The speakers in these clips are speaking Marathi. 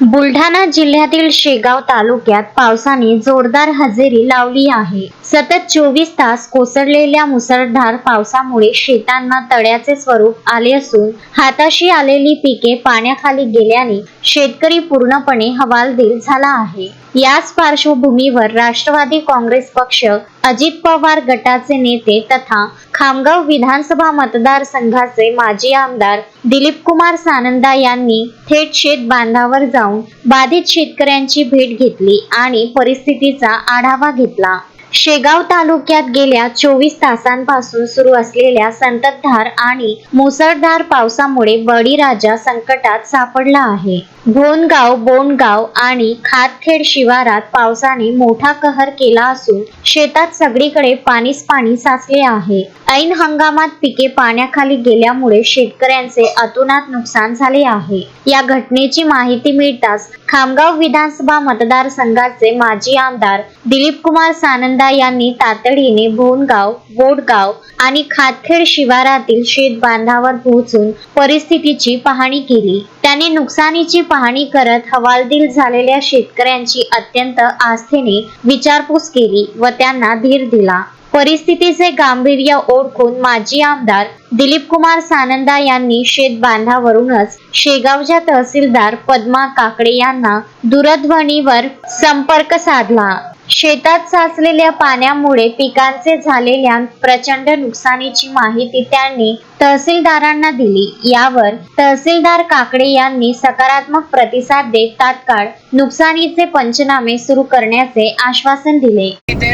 बुलढाणा जिल्ह्यातील शेगाव तालुक्यात पावसाने जोरदार हजेरी लावली आहे. सतत 24 तास कोसळलेल्या मुसळधार पावसामुळे शेतांना तळ्याचे स्वरूप आले असून हाताशी आलेली पिके पाण्याखाली गेल्याने शेतकरी पूर्णपणे हवालदिल झाला आहे. याच पार्श्वभूमीवर राष्ट्रवादी काँग्रेस पक्ष, अजित पवार गटाचे नेते तथा खामगाव विधानसभा मतदारसंघाचे माजी आमदार दिलीप कुमार सानंदा यांनी थेट शेत बांधावर जाऊन बाधित शेतकऱ्यांची भेट घेतली आणि परिस्थितीचा आढावा घेतला. शेगाव तालुक्यात गेल्या 24 तासांपासून सुरू असलेल्या संततधार आणि मुसळधार पावसामुळे बळीराजा संकटात सापडला आहे. भोनगाव, बोंडगाव आणि खातखेड शिवारात पावसाने मोठा कहर केला असून शेतात सगळीकडे पाणीच पाणी साचले आहे. ऐन हंगामात पिके पाण्याखाली गेल्यामुळे शेतकऱ्यांचे अतोनात नुकसान झाले आहे. या घटनेची माहिती मिळताच खामगाव विधानसभा मतदारसंघाचे माजी आमदार दिलीप कुमार सानंदा यांनी तातडीने भोनगाव, बोडगाव आणि खातखेड शिवारातील शेत बांधावर पोहोचून परिस्थितीची पाहणी केली. त्यांनी नुकसानीची पाहणी करत हवालदिल झालेल्या शेतकऱ्यांची अत्यंत आस्थेने विचारपूस केली व त्यांना धीर दिला. परिस्थितीचे गांभीर्य ओळखून माजी आमदार दिलीप कुमार सानंदा यांनी शेत बांधावरूनच शेगावच्या तहसीलदार पद्मा काकडे यांना दूरध्वनीवर संपर्क साधला. शेतात साचलेल्या पाण्यामुळे पिकांचे झालेल्या प्रचंड नुकसानीची माहिती त्यांनी तहसीलदारांना दिली. यावर तहसीलदार काकडे यांनी सकारात्मक प्रतिसाद देत तात्काळ नुकसानीचे पंचनामे सुरू करण्याचे आश्वासन दिले. इथे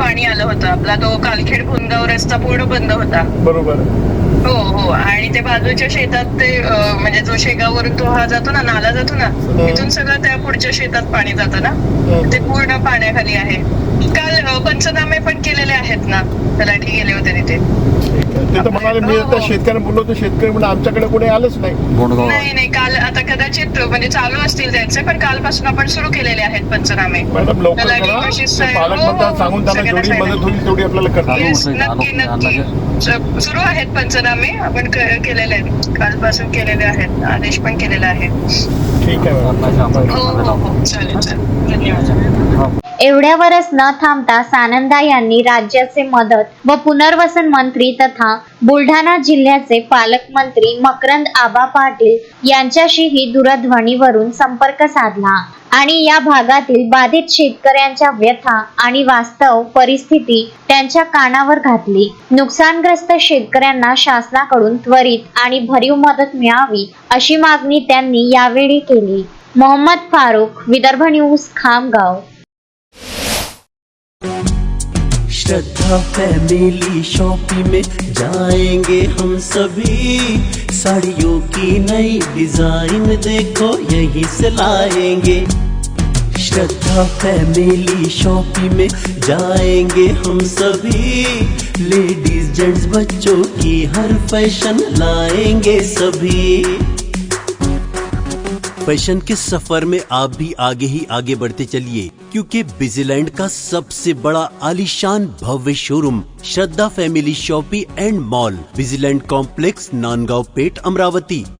पाणी आलं होतं. आपला तो कालखेड भोनगाव रस्ता पूर्ण बंद होता. बरोबर. हो. आणि ते बाजूच्या शेतात ते म्हणजे जो शेगाववरून तो हा जातो ना, नाला जातो ना, तिथून सगळं त्या पुढच्या शेतात पाणी जातं ना, ते पूर्ण पाण्याखाली आहे. काल पंचनामे पण केलेले आहेत ना, तलाठी गेले होते तिथे. ते तर म्हणाले मी आता शेतकऱ्यांना बोललो तर शेतकरी म्हणजे आमच्याकडे कोणी आलंच नाही. नाही काल आता कदाचित म्हणजे चालू असतील त्यांचे, पण कालपासून आपण सुरू केलेले आहेत पंचनामे. मॅडम लवकर करा. पालकमंत्र्यांना सांगून त्यांना जेवढी मदत होईल तेवढी आपल्याला करणार. नक्की सुरू आहेत पंचनामे. आपण केलेले आहेत, कालपासून केलेले आहेत, आदेश पण केलेला आहे. ठीक आहे. हो चालेल. धन्यवाद. एवढ्यावरच न थांबता सानंदा यांनी राज्याचे मदत व पुनर्वसन मंत्री तथा बुलढाणा जिल्ह्याचे पालकमंत्री मकरंद आबा पाटील यांच्याशीही दूरध्वनीवरून संपर्क साधला आणि या भागातील बाधित शेतकऱ्यांच्या व्यथा आणि वास्तव परिस्थिती त्यांच्या कानावर घातली. नुकसानग्रस्त शेतकऱ्यांना शासनाकडून त्वरित आणि भरीव मदत मिळावी अशी मागणी त्यांनी यावेळी केली. मोहम्मद फारूक, विदर्भ न्यूज, खामगाव. श्रद्धा फैमिली शॉपिंग में जाएंगे हम सभी, साड़ियों की नई डिजाइन देखो यहीं से लाएंगे। श्रद्धा फैमिली शॉपिंग में जाएंगे हम सभी, लेडीज जेंट्स बच्चों की हर फैशन लाएंगे सभी। फैशन के सफर में आप भी आगे ही आगे बढ़ते चलिए, क्योंकि बिजीलैंड का सबसे बड़ा आलीशान भव्य showroom Shraddha family shopping and mall, Busyland complex, Nandgaon Peth, Amravati.